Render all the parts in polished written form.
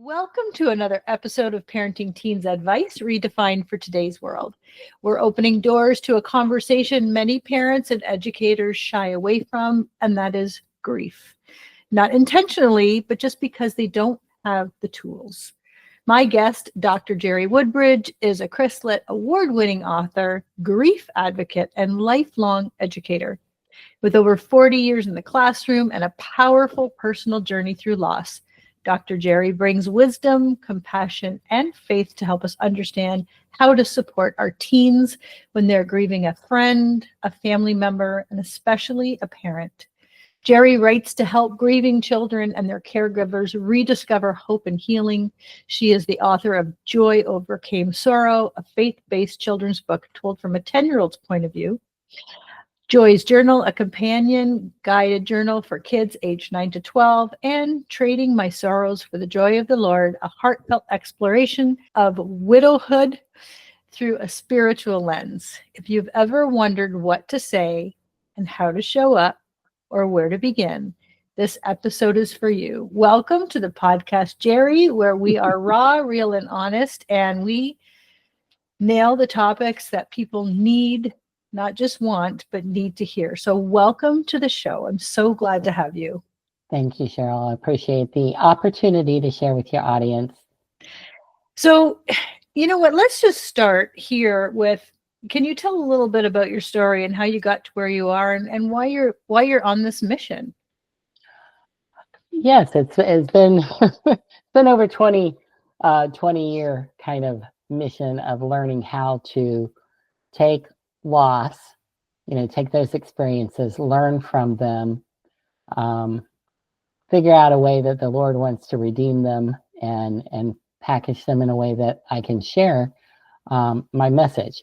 Welcome to another episode of Parenting Teens Advice Redefined for Today's World. We're opening doors to a conversation many parents and educators shy away from, and that is grief. Not intentionally, but just because they don't have the tools. My guest, Dr. Jerry Woodbridge, is a Chris Litt award-winning author, grief advocate, and lifelong educator. With over 40 years in the classroom and a powerful personal journey through loss, Dr. Jerry brings wisdom, compassion, and faith to help us understand how to support our teens when they're grieving a friend, a family member, and especially a parent. Jerry writes to help grieving children and their caregivers rediscover hope and healing. She is the author of Joy Overcame Sorrow, a faith-based children's book told from a 10-year-old's point of view. Joy's Journal, a companion guided journal for kids aged 9 to 12, and Trading My Sorrows for the Joy of the Lord, a heartfelt exploration of widowhood through a spiritual lens. If you've ever wondered what to say and how to show up or where to begin, this episode is for you. Welcome to the podcast, Jerry, where we are raw, real, and honest, and we nail the topics that people need, not just want, but need to hear. So welcome to the show. I'm so glad to have you. Thank you, Cheryl. I appreciate the opportunity to share with your audience. So, you know what? Let's just start here with, can you tell a little bit about your story and how you got to where you are and why you're on this mission? Yes, it's been it's been over 20-year kind of mission of learning how to take loss, take those experiences, learn from them, figure out a way that the Lord wants to redeem them and package them in a way that I can share my message.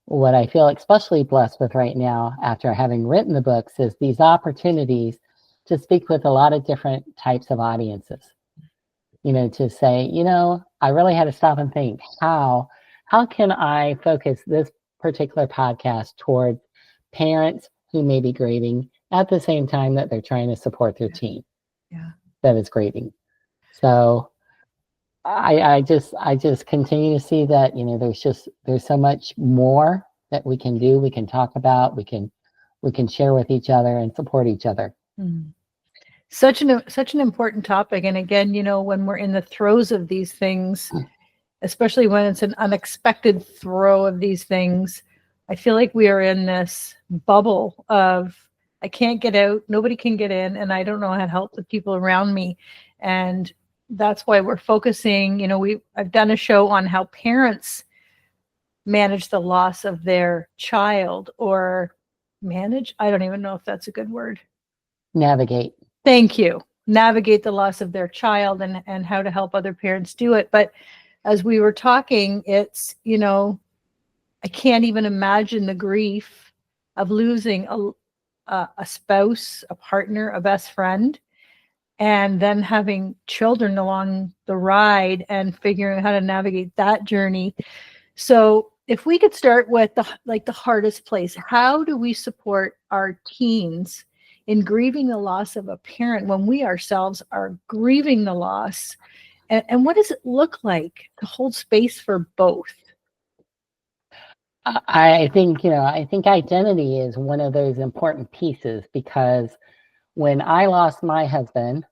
What I feel especially blessed with right now, after having written the books, is these opportunities to speak with a lot of different types of audiences. To say, I really had to stop and think, how can I focus this particular podcast toward parents who may be grieving at the same time that they're trying to support their teen that is grieving. So I just continue to see that there's so much more that we can do, we can talk about, we can share with each other and support each other. Such an important topic. And again, when we're in the throes of these things, especially when it's an unexpected throw of these things, I feel like we are in this bubble of, I can't get out, nobody can get in, and I don't know how to help the people around me. And that's why we're focusing, I've done a show on how parents manage the loss of their child, or manage, I don't even know if that's a good word. Navigate. Thank you. Navigate the loss of their child and how to help other parents do it. But as we were talking, it's, I can't even imagine the grief of losing a spouse, a partner, a best friend, and then having children along the ride and figuring out how to navigate that journey. So if we could start with the hardest place, how do we support our teens in grieving the loss of a parent when we ourselves are grieving the loss? And what does it look like to hold space for both? I think identity is one of those important pieces, because when I lost my husband,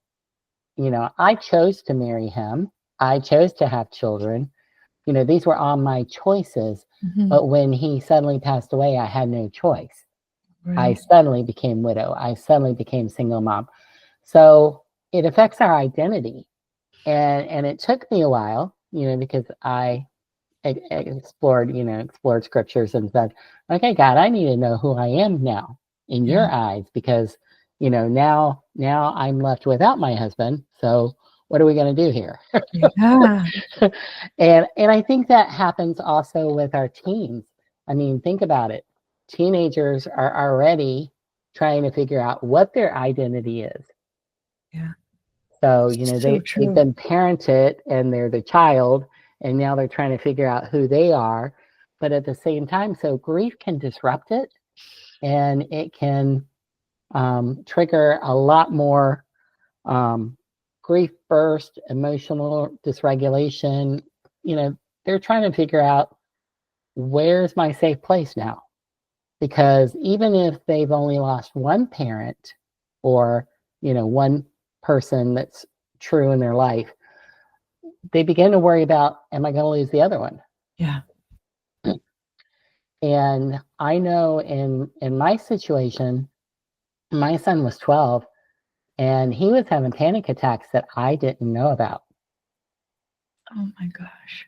I chose to marry him. I chose to have children. These were all my choices. Mm-hmm. But when he suddenly passed away, I had no choice. Right. I suddenly became widow. I suddenly became single mom. So it affects our identity. And it took me a while, because I explored scriptures and said, okay, God, I need to know who I am now in your eyes, because, now I'm left without my husband. So what are we going to do here? Yeah. And I think that happens also with our teens. I mean, think about it. Teenagers are already trying to figure out what their identity is. Yeah. So, they've been parented and they're the child, and now they're trying to figure out who they are. But at the same time, so grief can disrupt it, and it can trigger a lot more grief burst, emotional dysregulation, they're trying to figure out, where's my safe place now? Because even if they've only lost one parent or, one person that's true in their life, they begin to worry about, am I going to lose the other one? Yeah. And I know in my situation, my son was 12 and he was having panic attacks that I didn't know about. Oh my gosh.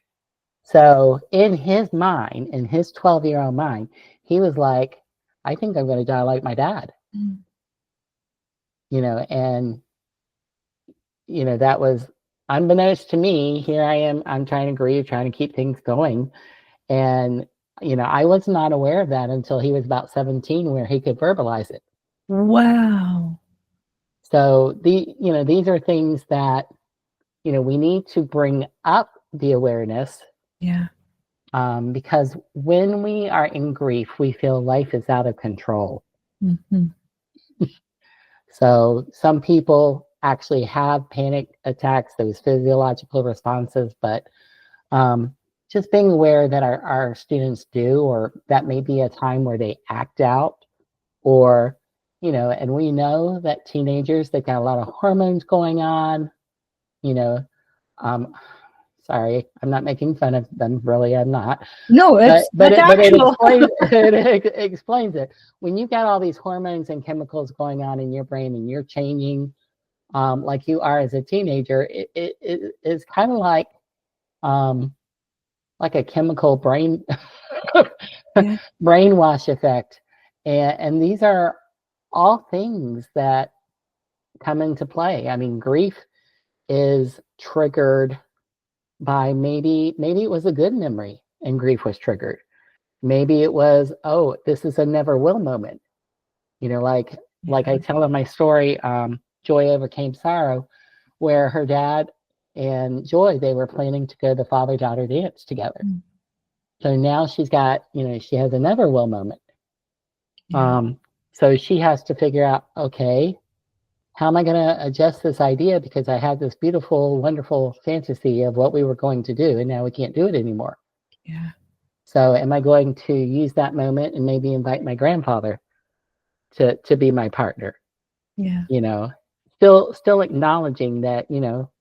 So in his mind, in his 12-year-old mind, he was like, I think I'm going to die like my dad. Mm. And that was unbeknownst to me. Here I am, I'm trying to grieve, trying to keep things going. And, I was not aware of that until he was about 17, where he could verbalize it. Wow. So these are things that, we need to bring up the awareness. Yeah. Because when we are in grief, we feel life is out of control. Mm-hmm. So some people actually have panic attacks, those physiological responses, but just being aware that our students do, or that may be a time where they act out, or, and we know that teenagers, they've got a lot of hormones going on, sorry, I'm not making fun of them, really, I'm not. No, But actual. it explains it. When you've got all these hormones and chemicals going on in your brain and you're changing like you are as a teenager, it's kind of like a chemical brain brainwash effect. And these are all things that come into play. I mean, grief is triggered by maybe it was a good memory and grief was triggered. Maybe it was, oh, this is a never will moment. Like I tell in my story, Joy Overcame Sorrow, where her dad and Joy, they were planning to go to the father-daughter dance together. Mm. So now she's got, she has a never will moment. Yeah. So she has to figure out, okay, how am I going to adjust this idea? Because I had this beautiful, wonderful fantasy of what we were going to do, and now we can't do it anymore. Yeah. So am I going to use that moment and maybe invite my grandfather to be my partner? Yeah. Still acknowledging that,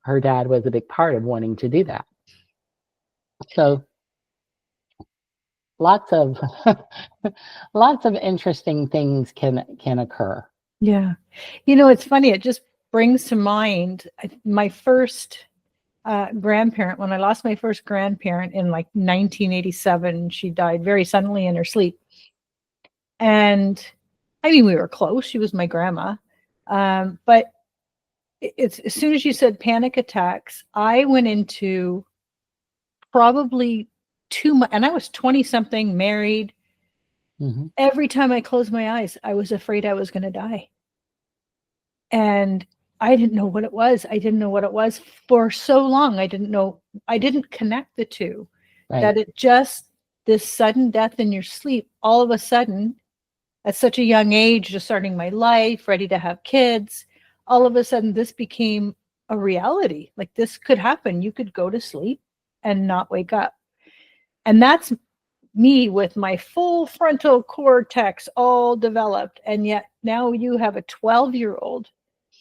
her dad was a big part of wanting to do that. So lots of interesting things can occur. Yeah. It's funny. It just brings to mind my first grandparent. When I lost my first grandparent in like 1987, she died very suddenly in her sleep. And I mean, we were close. She was my grandma. But it's as soon as you said panic attacks, I went into probably too much. And I was 20 something, married. Mm-hmm. Every time I closed my eyes, I was afraid I was going to die. And I didn't know what it was. I didn't know what it was for so long. I didn't connect the two. Right. That it just, this sudden death in your sleep, all of a sudden, at such a young age, just starting my life, ready to have kids, all of a sudden this became a reality. Like this could happen. You could go to sleep and not wake up. And that's me with my full frontal cortex all developed. And yet now you have a 12-year-old.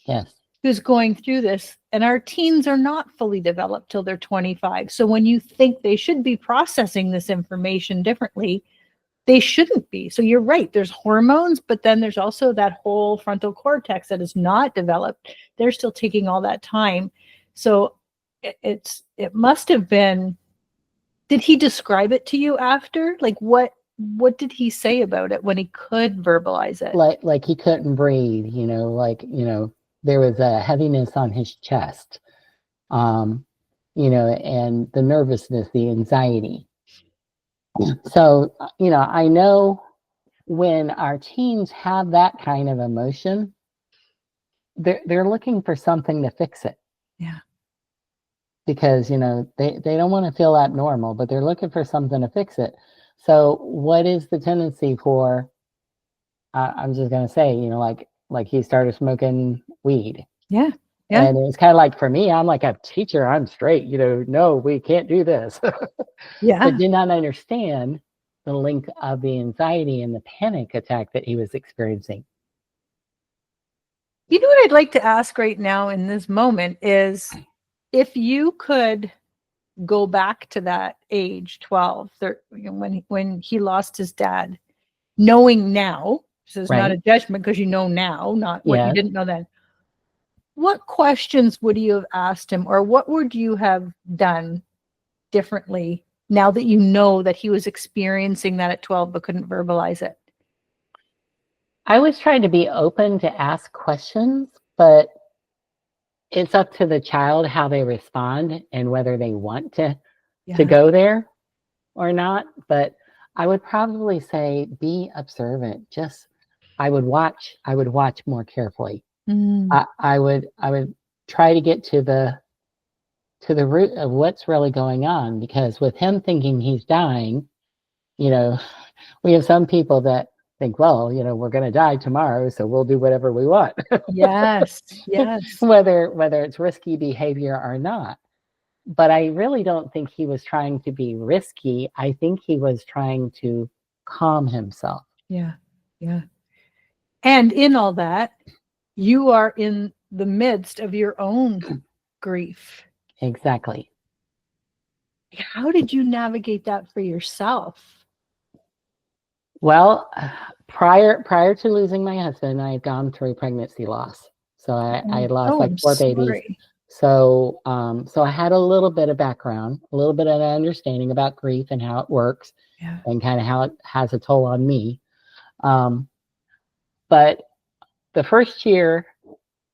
Yes. Who's going through this, and our teens are not fully developed till they're 25. So when you think they should be processing this information differently, they shouldn't be. So you're right. There's hormones, but then there's also that whole frontal cortex that is not developed. They're still taking all that time. So it must have been. Did he describe it to you after? Like what did he say about it when he could verbalize it? Like he couldn't breathe. There was a heaviness on his chest, and the nervousness, the anxiety. So, I know when our teens have that kind of emotion, they're looking for something to fix it. Yeah. Because, they don't want to feel abnormal, but they're looking for something to fix it. So what is the tendency for, I'm just going to say, like he started smoking weed. Yeah, Yeah. And it was kind of like, for me, I'm like a teacher, I'm straight, no, we can't do this. Yeah. But did not understand the link of the anxiety and the panic attack that he was experiencing. You know what I'd like to ask right now in this moment is, if you could go back to that age, 12, 13, when he lost his dad, knowing now, this is not a Right. judgment because you know now, not what you Yes. didn't know then. What questions would you have asked him, or what would you have done differently now that you know that he was experiencing that at 12 but couldn't verbalize it? I was trying to be open to ask questions, but it's up to the child how they respond and whether they want to go there or not. But I would probably say be observant. I would watch more carefully. I would try to get to the root of what's really going on, because with him thinking he's dying, we have some people that think, well, we're going to die tomorrow, so we'll do whatever we want. Yes. whether it's risky behavior or not. But I really don't think he was trying to be risky. I think he was trying to calm himself. Yeah. And in all that, you are in the midst of your own grief. Exactly. How did you navigate that for yourself? Well, prior to losing my husband, I had gone through pregnancy loss. So I had lost like 4 babies. So I had a little bit of background, a little bit of an understanding about grief and how it works, and kind of how it has a toll on me. But the first year,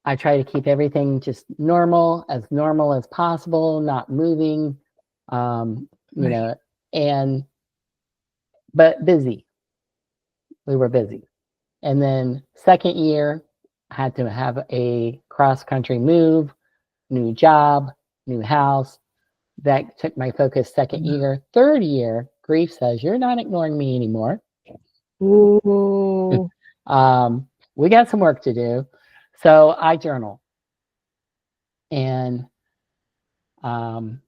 I try to keep everything just normal as possible, not moving, but busy. We were busy. And then second year, I had to have a cross-country move, new job, new house. That took my focus second year. Third year, grief says, you're not ignoring me anymore. Ooh. We got some work to do. So I journal. And it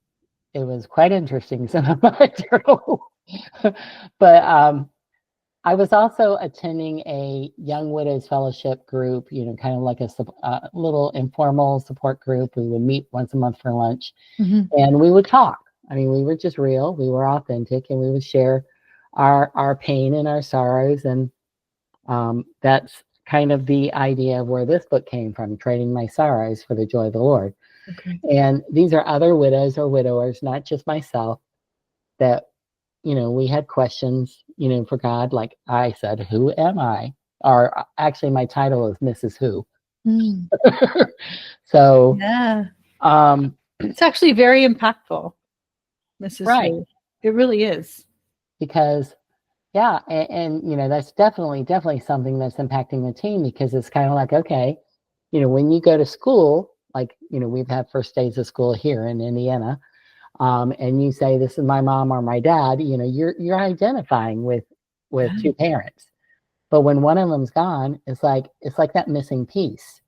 was quite interesting, some of my journal. But I was also attending a Young Widows Fellowship group, kind of like a little informal support group. We would meet once a month for lunch, and we would talk. I mean, we were just real, we were authentic, and we would share our pain and our sorrows. And that's kind of the idea of where this book came from, trading my sorrows for the joy of the Lord. Okay. And these are other widows or widowers, not just myself, that we had questions, for God. Like I said, who am I? Or actually, my title is Mrs. Who. So, it's actually very impactful, Mrs. Right. Who. It really is. Because, and that's definitely something that's impacting the team, because it's kind of like, okay, when you go to school, like, we've had first days of school here in Indiana. And you say, this is my mom or my dad, you're identifying with two parents. But when one of them's gone, it's like that missing piece.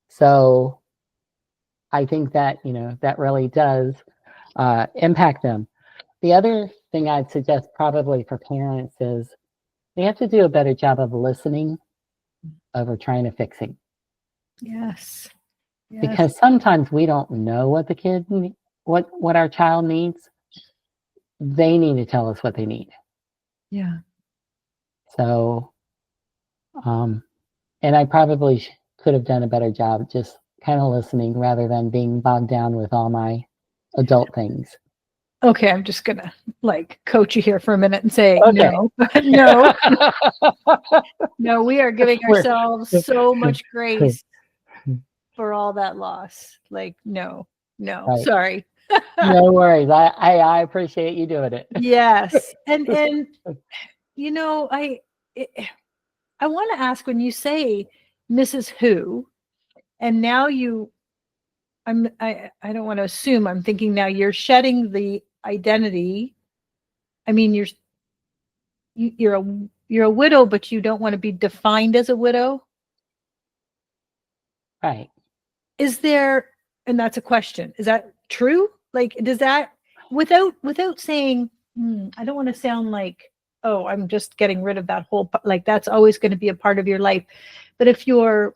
So I think that, that really does impact them. The other thing I'd suggest probably for parents is they have to do a better job of listening over trying to fixing. Yes. Because sometimes we don't know what the kid what our child needs. They need to tell us what they need. Yeah. So, and I probably could have done a better job just kind of listening rather than being bogged down with all my adult things. Okay, I'm just gonna coach you here for a minute and say, okay. No, we are giving ourselves so much grace for all that loss. No, right. Sorry. No worries. I appreciate you doing it. Yes. And I want to ask, when you say Mrs. Who, and now I don't want to assume, I'm thinking now you're shedding the identity. I mean, you're a widow, but you don't want to be defined as a widow. Right. is there, and that's a question, is that true? Like, does that, without saying, I don't want to sound like, oh, I'm just getting rid of that whole, like that's always going to be a part of your life. But if you're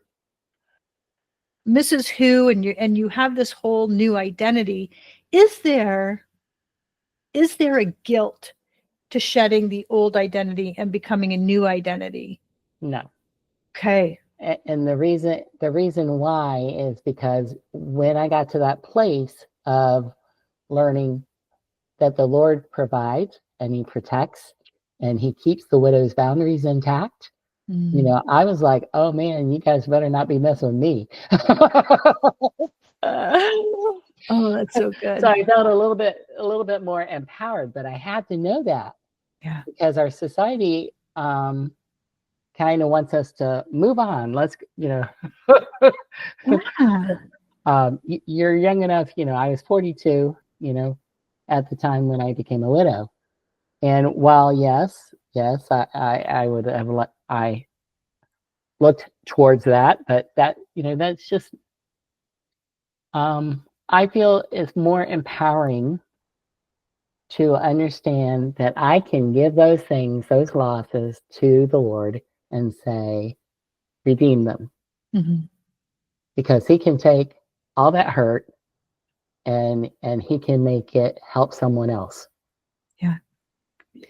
Mrs. Who and you have this whole new identity, is there a guilt to shedding the old identity and becoming a new identity? No. Okay. And the reason why is because when I got to that place of learning that the Lord provides and he protects and he keeps the widow's boundaries intact, you know, I was like, oh man, you guys better not be messing with me. Oh, that's so good. So I felt a little bit more empowered, but I had to know that. Yeah. Because our society kind of wants us to move on. Let's, you know, Yeah. You're young enough, you know, I was 42, you know, at the time when I became a widow. And while yes, I would have I looked towards that, but that, you know, that's just I feel it's more empowering to understand that I can give those things, those losses to the Lord and say, redeem them. Because he can take all that hurt and he can make it help someone else. Yeah.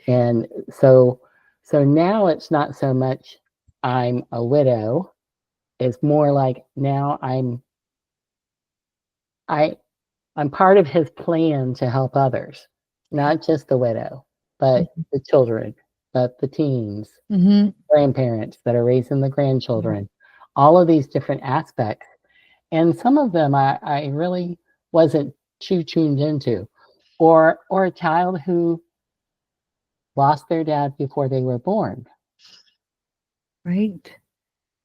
And so now it's not so much I'm a widow, it's more like now I'm part of his plan to help others, not just the widow, but the children, but the teens, grandparents that are raising the grandchildren, all of these different aspects. And some of them I really wasn't too tuned into, or a child who lost their dad before they were born. Right.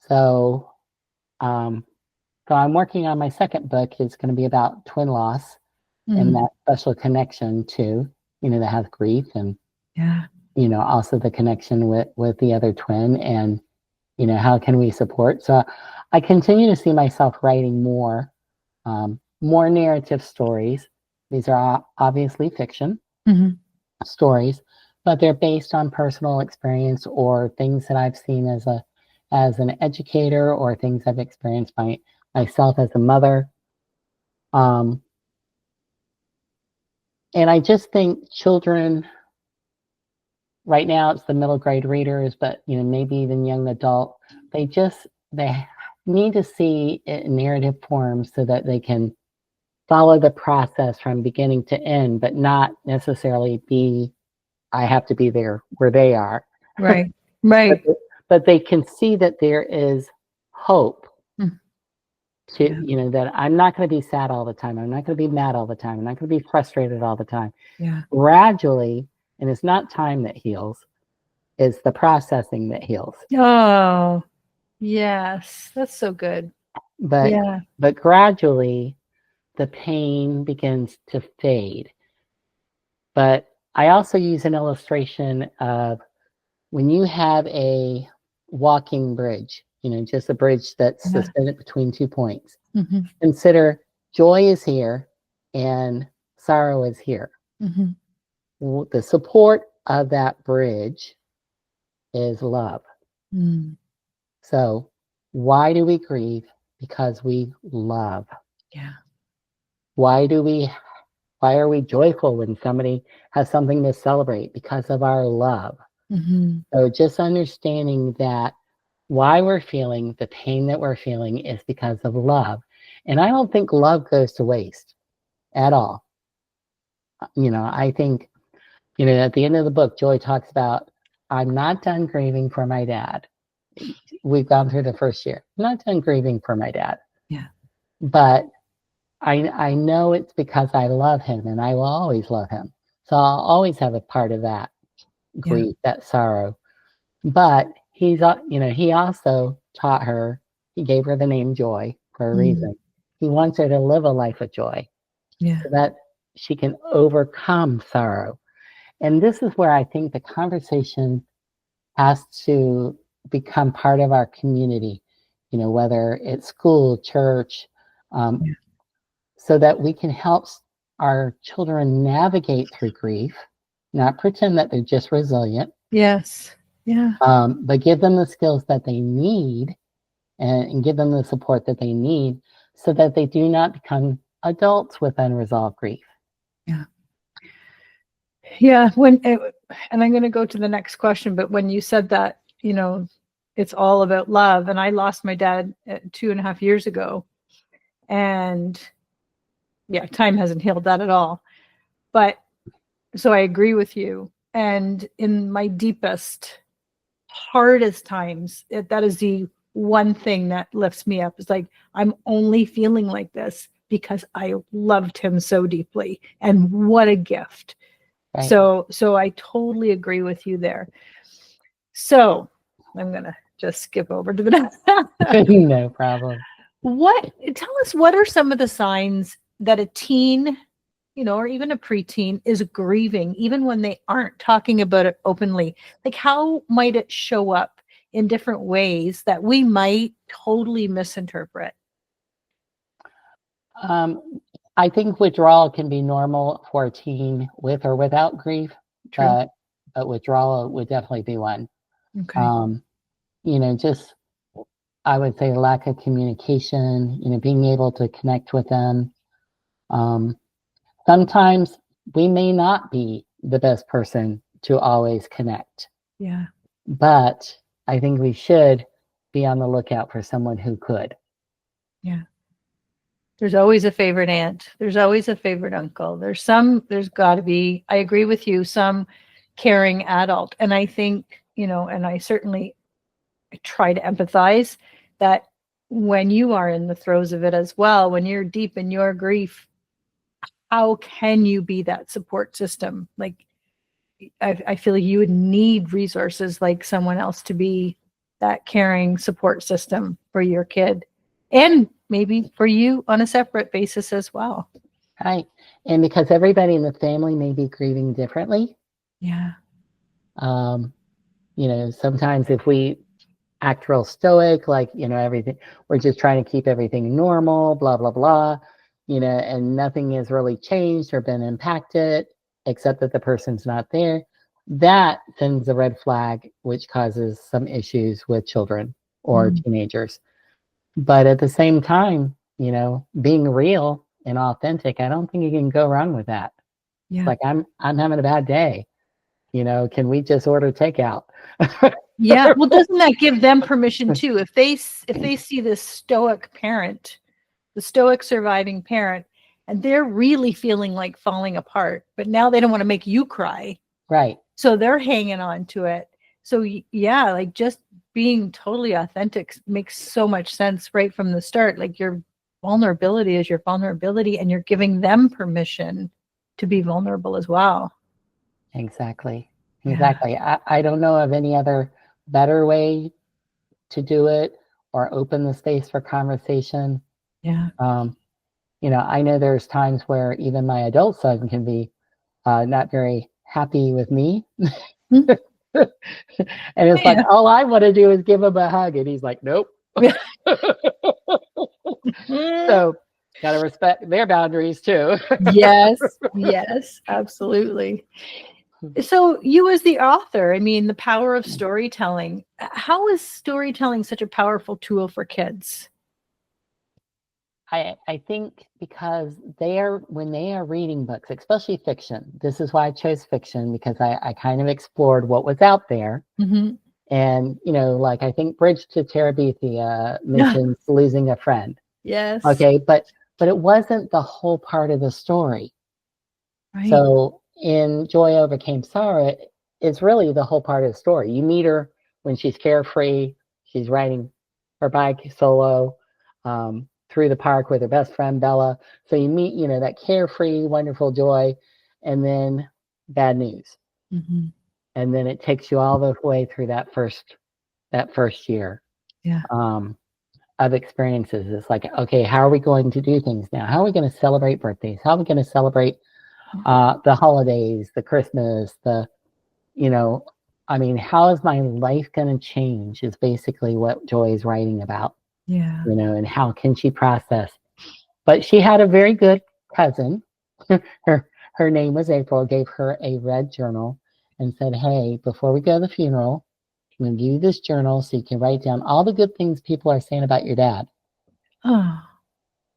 So, so I'm working on my second book. It's going to be about twin loss and that special connection to, you know, that has grief and, you know, also the connection with the other twin and, you know, how can we support? So I continue to see myself writing more narrative stories. These are obviously fiction stories, but they're based on personal experience or things that I've seen as an educator or things I've experienced myself as a mother. And I just think children, right now it's the middle grade readers, but you know, maybe even young adult, they need to see it in narrative form so that they can follow the process from beginning to end, but not necessarily I have to be there where they are. Right. But they can see that there is hope to, you know, that I'm not going to be sad all the time. I'm not going to be mad all the time. I'm not going to be frustrated all the time. Yeah. Gradually, and it's not time that heals, it's the processing that heals. Oh, yes. That's so good. But gradually, the pain begins to fade. But I also use an illustration of when you have a walking bridge, you know, just a bridge that's suspended between 2 points. Consider joy is here and sorrow is here. The support of that bridge is love. So why do we grieve? Because we love. Yeah. Why are we joyful when somebody has something to celebrate? Because of our love. So just understanding that why we're feeling the pain that we're feeling is because of love. And I don't think love goes to waste at all. You know, I think, you know, at the end of the book, Joy talks about, I'm not done grieving for my dad. We've gone through the first year. I'm not done grieving for my dad. Yeah. But I know it's because I love him and I will always love him. So I'll always have a part of that grief, that sorrow. But he's, you know, he also taught her, he gave her the name Joy for a reason. He wants her to live a life of joy so that she can overcome sorrow. And this is where I think the conversation has to become part of our community, you know, whether it's school, church, um, so that we can help our children navigate through grief, not pretend that they're just resilient, Yes. Yeah. but give them the skills that they need and give them the support that they need so that they do not become adults with unresolved grief. Yeah. Yeah. And I'm going to go to the next question, but when you said that, it's all about love. And I lost my dad 2.5 years ago. And yeah, time hasn't healed that at all. But so I agree with you. And in my deepest, hardest times, that is the one thing that lifts me up. It's like, I'm only feeling like this because I loved him so deeply. And what a gift. Right. So I totally agree with you there. So I'm going to just skip over to the next. No problem. Tell us, what are some of the signs that a teen, or even a preteen is grieving, even when they aren't talking about it openly? Like, how might it show up in different ways that we might totally misinterpret? I think withdrawal can be normal for a teen with or without grief, but withdrawal would definitely be one. Okay. Just, I would say, lack of communication, being able to connect with them. Sometimes we may not be the best person to always connect. Yeah. But I think we should be on the lookout for someone who could. Yeah. There's always a favorite aunt. There's always a favorite uncle. There's got to be, I agree with you, some caring adult. And I think, and I certainly try to empathize that when you are in the throes of it as well, when you're deep in your grief, how can you be that support system? Like, I feel like you would need resources like someone else to be that caring support system for your kid, and maybe for you on a separate basis as well. Right. And because everybody in the family may be grieving differently. Yeah. Sometimes if we act real stoic, like, everything, we're just trying to keep everything normal, blah, blah, blah, and nothing has really changed or been impacted except that the person's not there. That sends a red flag, which causes some issues with children or teenagers. But at the same time, being real and authentic, I don't think you can go wrong with that. Yeah. Like, I'm having a bad day. Can we just order takeout? Yeah. Well, doesn't that give them permission too? If they see this stoic parent, the stoic surviving parent, and they're really feeling like falling apart, but now they don't want to make you cry. Right. So they're hanging on to it. So yeah, like, just being totally authentic makes so much sense right from the start. Like, your vulnerability is your vulnerability, and you're giving them permission to be vulnerable as well. Exactly. Yeah. I don't know of any other better way to do it or open the space for conversation. Yeah. I know there's times where even my adult son can be not very happy with me. And it's like, all I want to do is give him a hug. And he's like, nope. So got to respect their boundaries too. Yes, absolutely. So you, as the author, the power of storytelling, how is storytelling such a powerful tool for kids? I think because when they are reading books, especially fiction, this is why I chose fiction, because I kind of explored what was out there. Mm-hmm. And, like, I think Bridge to Terabithia mentions losing a friend. Yes. Okay. But it wasn't the whole part of the story. Right. So in Joy Overcame Sorrow, it's really the whole part of the story. You meet her when she's carefree. She's riding her bike solo through the park with her best friend, Bella. So you meet, that carefree, wonderful Joy, and then bad news. Mm-hmm. And then it takes you all the way through that first year of experiences. It's like, okay, how are we going to do things now? How are we going to celebrate birthdays? How are we going to celebrate the holidays, the Christmas, how is my life going to change is basically what Joy is writing about. Yeah. And how can she process But she had a very good cousin. Her name was April, gave her a red journal and said, hey, before we go to the funeral, I'm going to give you this journal so you can write down all the good things people are saying about your dad. Oh,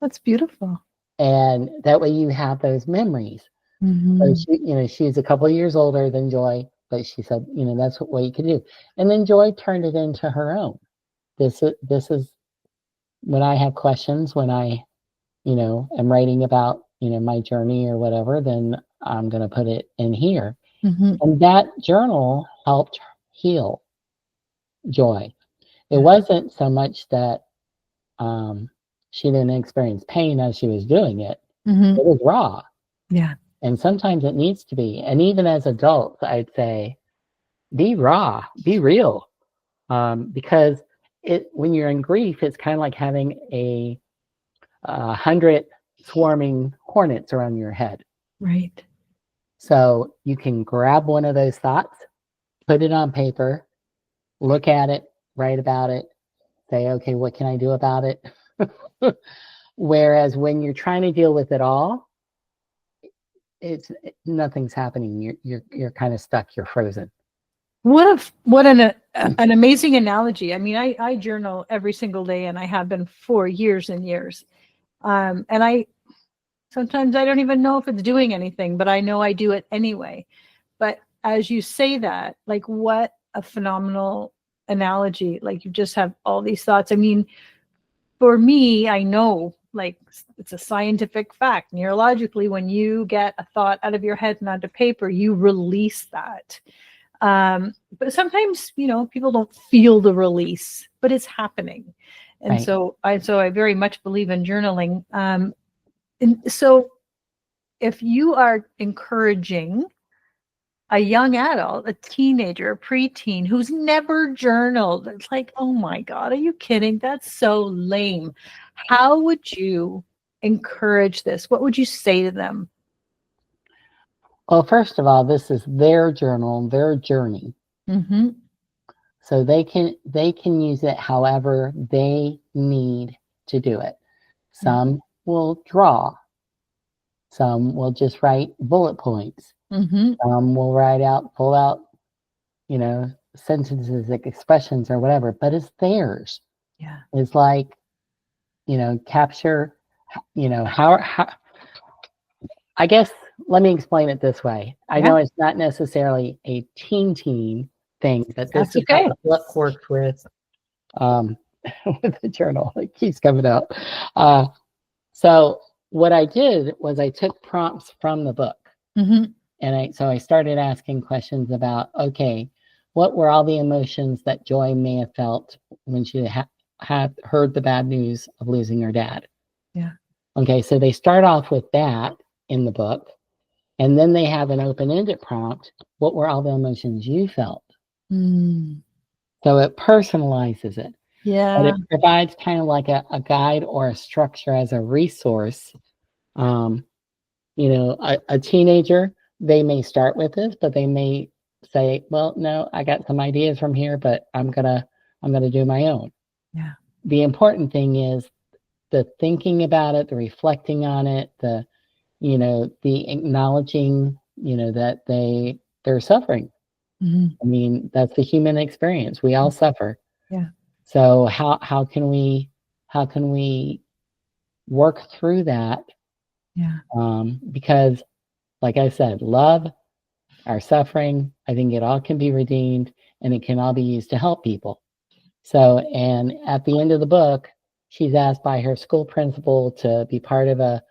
that's beautiful. And that way you have those memories. So she's a couple of years older than Joy, but she said, that's what you could do. And then Joy turned it into her own. This is when I have questions, when I, am writing about, my journey or whatever, then I'm going to put it in here. And that journal helped heal Joy. It wasn't so much that she didn't experience pain as she was doing it. It was raw. Yeah. And sometimes it needs to be. And even as adults, I'd say, be raw, be real. Because when you're in grief, it's kind of like having 100 swarming hornets around your head. Right. So you can grab one of those thoughts, put it on paper, look at it, write about it, say, okay, what can I do about it? Whereas when you're trying to deal with it all, nothing's happening. You're kind of stuck. You're frozen. What an amazing analogy. I mean, I journal every single day, and I have been for years and years. And sometimes I don't even know if it's doing anything, but I know I do it anyway. But as you say that, like, what a phenomenal analogy. Like, you just have all these thoughts. I mean, for me, I know, like, it's a scientific fact. Neurologically, when you get a thought out of your head and onto paper, you release that. But sometimes, people don't feel the release, but it's happening. And Right. so I very much believe in journaling. And so if you are encouraging a young adult, a teenager, a preteen who's never journaled, it's like, oh my God, are you kidding? That's so lame. How would you encourage this? What would you say to them? Well, first of all, this is their journal, their journey. So they can use it however they need to do it. Some will draw. Some will just write bullet points. Some will pull out, sentences, like expressions or whatever, but it's theirs. Yeah. It's like, capture, how I guess, let me explain it this way. I know it's not necessarily a teen thing, but this is how the book works with with the journal. It keeps coming out. So what I did was I took prompts from the book. And I started asking questions about, okay, what were all the emotions that Joy may have felt when she had heard the bad news of losing her dad? Yeah. Okay, so they start off with that in the book, and then they have an open-ended prompt. What were all the emotions you felt? So it personalizes it. Yeah. But it provides kind of like a guide or a structure as a resource. A teenager, they may start with this, but they may say, well, no, I got some ideas from here, but I'm gonna do my own. Yeah. The important thing is the thinking about it, the reflecting on it, the acknowledging, that they're suffering. I mean, that's the human experience. We all suffer. Yeah. So how can we work through that? Yeah. Because, like I said, love, our suffering, I think it all can be redeemed, and it can all be used to help people. So, and at the end of the book, she's asked by her school principal to be part of a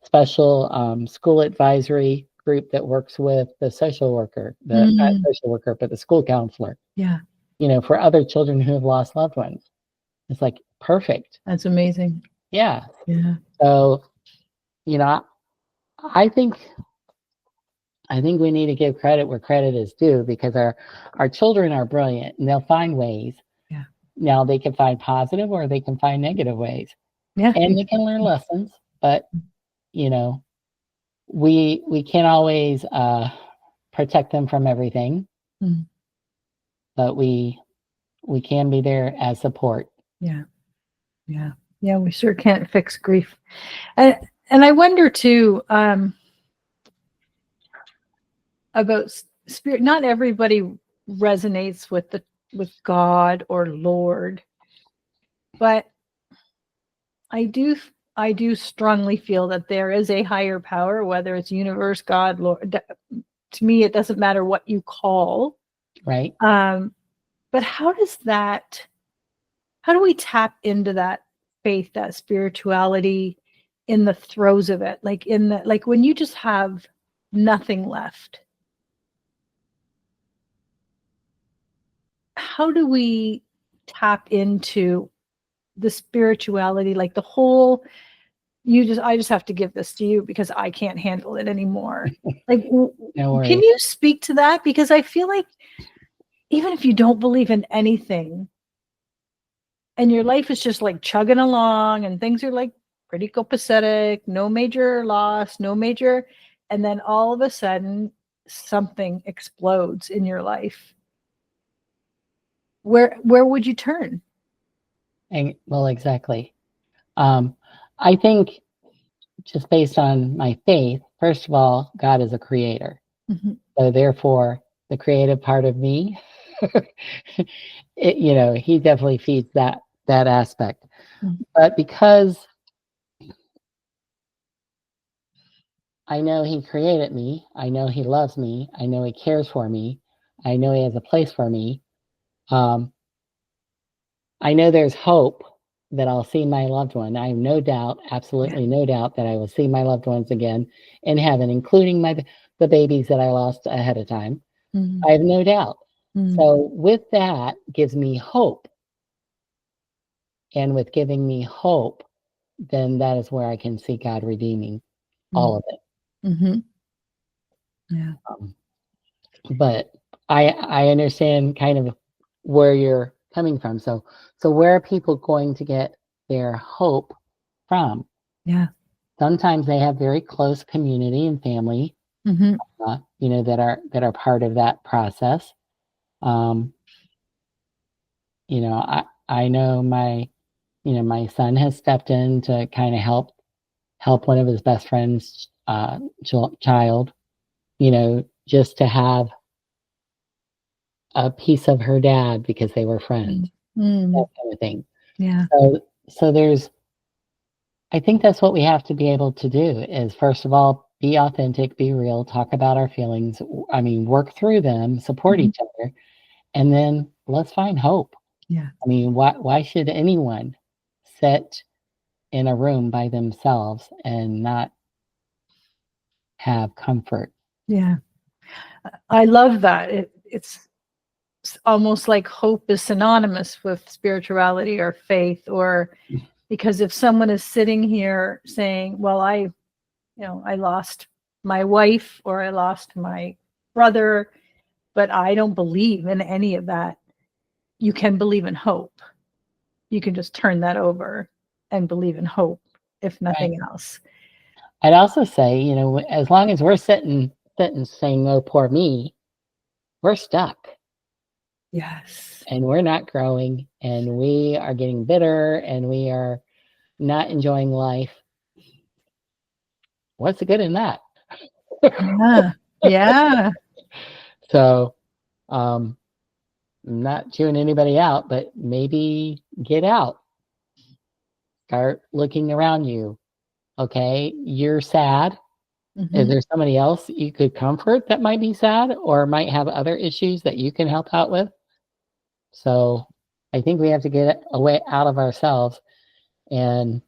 special school advisory group that works with the social worker, not social worker, but the school counselor. Yeah. For other children who have lost loved ones. It's like perfect. That's amazing. Yeah. Yeah. So, I think we need to give credit where credit is due, because our children are brilliant, and they'll find ways. Yeah. Now they can find positive or they can find negative ways. Yeah. And they can learn lessons, but we can't always protect them from everything. But we can be there as support. Yeah. Yeah. Yeah, we sure can't fix grief. And I wonder too, about spirit. Not everybody resonates with God or Lord, but I do strongly feel that there is a higher power, whether it's universe, God, Lord. To me, it doesn't matter what you call. Right. But how do we tap into that faith, that spirituality in the throes of it? Like when you just have nothing left. How do we tap into the spirituality, like the whole, I just have to give this to you because I can't handle it anymore. Like, No worries. can you speak to that? Because I feel like even if you don't believe in anything and your life is just like chugging along and things are like pretty copacetic, no major loss, and then all of a sudden something explodes in your life. Where would you turn? Well, exactly. I think just based on my faith, first of all, God is a creator. Mm-hmm. So therefore, the creative part of me, he definitely feeds that aspect. Mm-hmm. But because I know he created me, I know he loves me, I know he cares for me, I know he has a place for me. I know there's hope that I'll see my loved one. I have no doubt, absolutely no doubt, that I will see my loved ones again in heaven, including the babies that I lost ahead of time. Mm-hmm. I have no doubt. Mm-hmm. So with that gives me hope. And with giving me hope, then that is where I can see God redeeming all of it. Mm-hmm. Yeah. But I understand kind of where you're coming from. So where are people going to get their hope from? Yeah. Sometimes they have very close community and family, Mm-hmm. that are part of that process. I know my son has stepped in to kind of help one of his best friends' child, just to have a piece of her dad because they were friends, that kind of thing. Yeah. So I think that's what we have to be able to do is, first of all, be authentic, be real, talk about our feelings. I mean, work through them, support each other, and then let's find hope. Yeah. I mean, why should anyone sit in a room by themselves and not have comfort? Yeah. I love that. It's almost like hope is synonymous with spirituality or faith, or because if someone is sitting here saying, well, I lost my wife or I lost my brother, but I don't believe in any of that. You can believe in hope. You can just turn that over and believe in hope, if nothing else. I'd also say, as long as we're sitting saying, "Oh, poor me," we're stuck. Yes. And we're not growing, and we are getting bitter, and we are not enjoying life. What's the good in that? Yeah. Yeah. So, I'm not chewing anybody out, but maybe get out. Start looking around you. Okay, you're sad. Mm-hmm. Is there somebody else you could comfort that might be sad or might have other issues that you can help out with? So I think we have to get away out of ourselves, and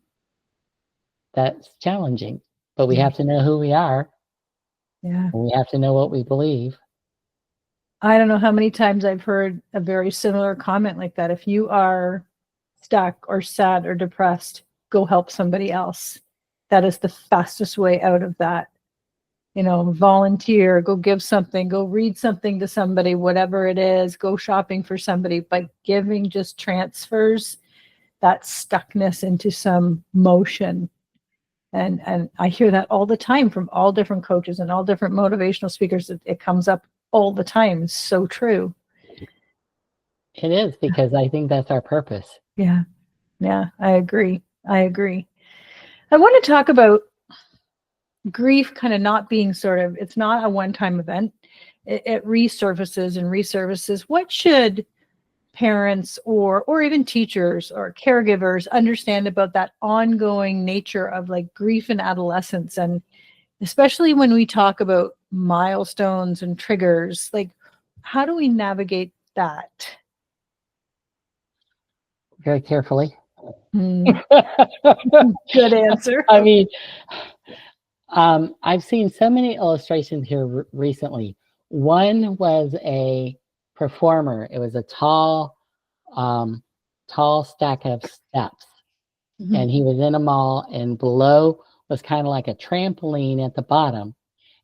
that's challenging. But we have to know who we are. Yeah. And we have to know what we believe. I don't know how many times I've heard a very similar comment like that. If you are stuck or sad or depressed, go help somebody else. That is the fastest way out of that. Volunteer, go give something, go read something to somebody, whatever it is, go shopping for somebody. But giving just transfers that stuckness into some motion. And I hear that all the time from all different coaches and all different motivational speakers. It comes up all the time. It's so true. It is, because I think that's our purpose. Yeah. Yeah, I agree. I agree. I want to talk about grief kind of not being sort of, it's not a one-time event. It resurfaces and resurfaces. What should parents or even teachers or caregivers understand about that ongoing nature of like grief in adolescence, and especially when we talk about milestones and triggers, like how do we navigate that? Very carefully. Good answer. I mean, I've seen so many illustrations here recently. One was a performer. It was a tall stack of steps. Mm-hmm. And he was in a mall, and below was kind of like a trampoline at the bottom.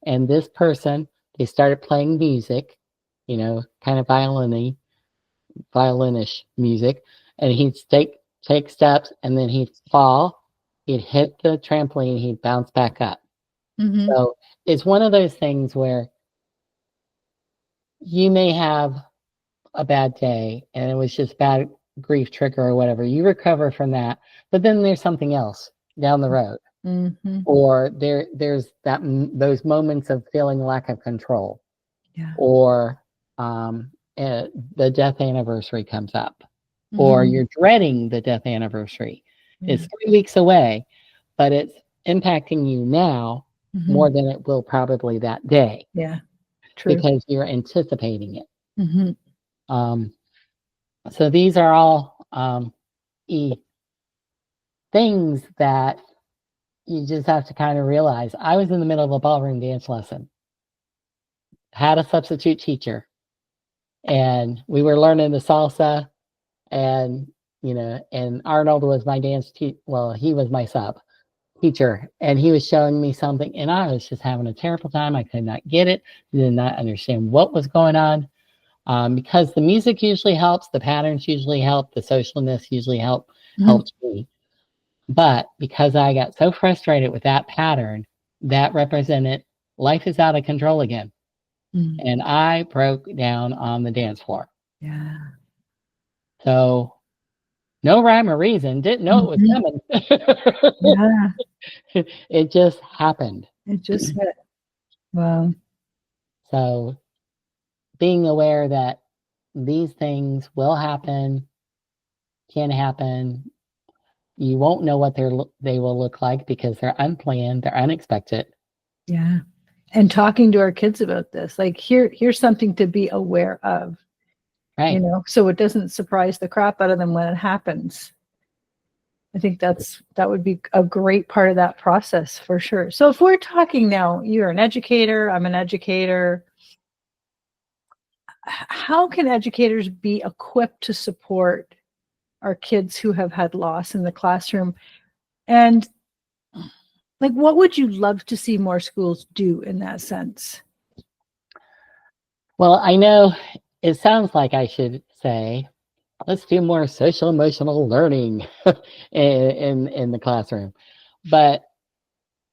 And this person, they started playing music, kind of violinish music. And he'd take steps, and then he'd fall, he'd hit the trampoline, he'd bounce back up. Mm-hmm. So it's one of those things where you may have a bad day and it was just bad grief trigger or whatever. You recover from that, but then there's something else down the road. Mm-hmm. Or there's those moments of feeling lack of control. Yeah. Or the death anniversary comes up. Mm-hmm. Or you're dreading the death anniversary. Yeah. It's 3 weeks away, but it's impacting you now more than it will probably that day. Yeah, true. Because you're anticipating it. Mm-hmm. So these are all things that you just have to kind of realize. I was in the middle of a ballroom dance lesson, had a substitute teacher, and we were learning the salsa, and and Arnold was my dance teacher. Well, he was my sub teacher, and he was showing me something, and I was just having a terrible time. I could not get it, did not understand what was going on, because the music usually helps, the patterns usually help, the socialness usually helps me. But because I got so frustrated with that pattern, that represented life is out of control again. And I broke down on the dance floor. Yeah. So no rhyme or reason, didn't know it was coming. Yeah. It just happened. It just hit. Wow. So being aware that these things will happen, can happen. You won't know what they will look like because they're unplanned, they're unexpected. Yeah. And talking to our kids about this, like here's something to be aware of. Right. So it doesn't surprise the crap out of them when it happens. I think that would be a great part of that process for sure. So if we're talking now, you're an educator, I'm an educator. How can educators be equipped to support our kids who have had loss in the classroom? And like, what would you love to see more schools do in that sense? Well, I know it sounds like I should say, let's do more social emotional learning in the classroom. But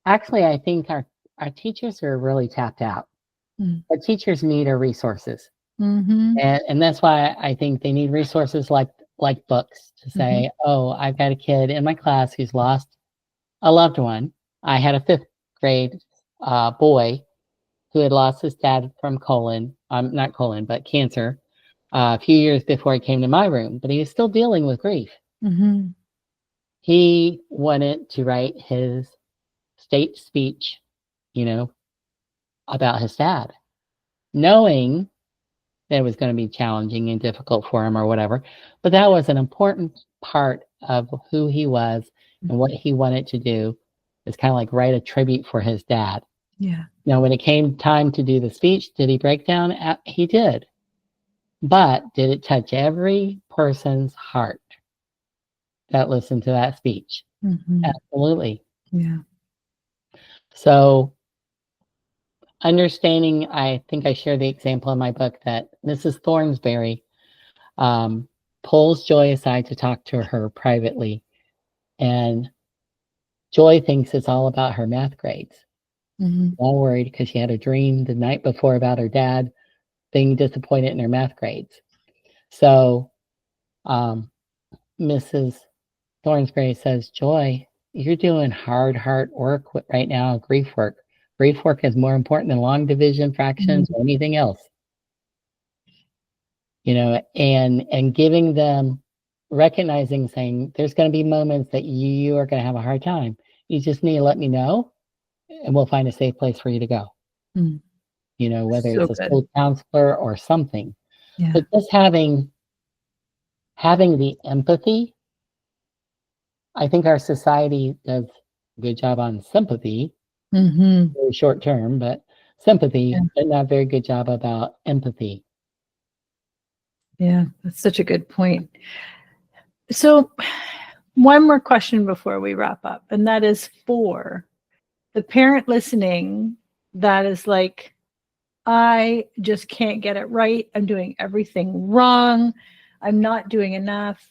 actually, I think our teachers are really tapped out. Our teachers need our resources. And that's why I think they need resources like books to say, oh, I've got a kid in my class who's lost a loved one. I had a 5th grade boy who had lost his dad from but cancer a few years before he came to my room, but he was still dealing with grief. He wanted to write his state speech, about his dad, knowing that it was going to be challenging and difficult for him or whatever. But that was an important part of who he was and what he wanted to do. It's kind of like write a tribute for his dad. Yeah. Now, when it came time to do the speech, did he break down? He did. But did it touch every person's heart that listened to that speech? Absolutely. Yeah. So understanding, I think I share the example in my book that Mrs. Thornsberry pulls Joy aside to talk to her privately. And Joy thinks it's all about her math grades. All worried because she had a dream the night before about her dad being disappointed in her math grades. So Mrs. Thornsbury says, Joy, you're doing hard work right now, grief work. Grief work is more important than long division fractions or anything else. And giving them, recognizing, saying, there's going to be moments that you are going to have a hard time. You just need to let me know, and we'll find a safe place for you to go. Whether So it's a good. school counselor or something. Yeah. But just having the empathy. I think our society does a good job on sympathy, very short term, but sympathy, but not a very good job about empathy. Yeah, that's such a good point. So one more question before we wrap up, and that is for the parent listening that is like, I just can't get it right. I'm doing everything wrong. I'm not doing enough.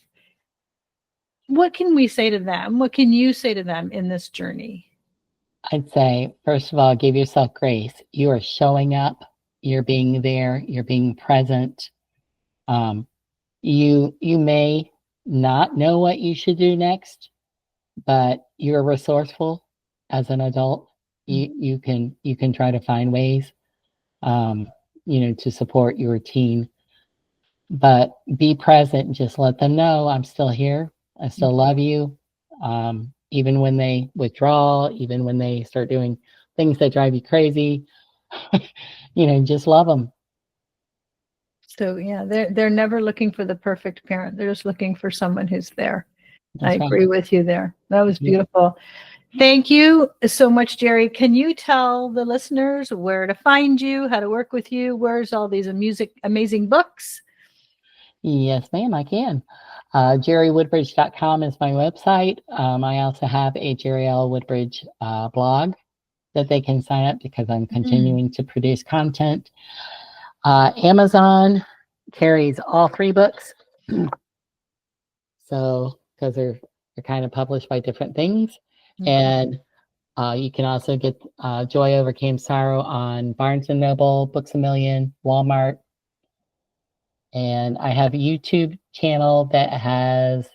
What can we say to them? What can you say to them in this journey? I'd say, first of all, give yourself grace. You are showing up. You're being there. You're being present. You may not know what you should do next, but you're resourceful as an adult. You can try to find ways, to support your teen. But be present and just let them know, I'm still here. I still love you. Even when they withdraw, even when they start doing things that drive you crazy, just love them. So yeah, they're never looking for the perfect parent. They're just looking for someone who's there. That's I agree with you there. That was beautiful. Thank you so much, Jerry. Can you tell the listeners where to find you, how to work with you? Where's all these amazing books? Yes, ma'am, I can. JerryWoodbridge.com is my website. I also have a Jerry L. Woodbridge blog that they can sign up because I'm continuing to produce content. Amazon carries all 3 books. So, because they're kind of published by different things. And you can also get Joy Overcame Sorrow on Barnes & Noble, Books A Million, Walmart. And I have a YouTube channel that has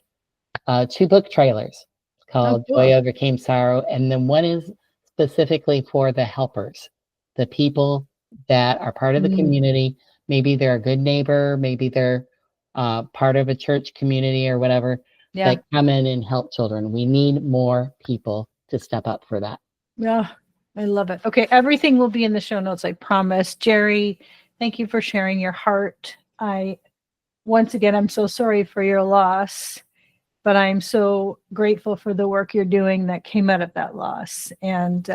2 book trailers called Joy Overcame Sorrow. And then one is specifically for the helpers, the people that are part of the community. Maybe they're a good neighbor, maybe they're part of a church community or whatever, that come in and help children. We need more people to step up for that. Yeah, I love it. Okay, everything will be in the show notes, I promise. Jerry, thank you for sharing your heart. Once again, I'm so sorry for your loss, but I'm so grateful for the work you're doing that came out of that loss. And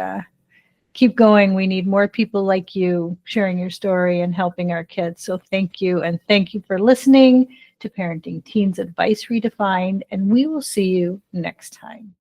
keep going. We need more people like you sharing your story and helping our kids. So thank you. And thank you for listening to Parenting Teens Advice Redefined. And we will see you next time.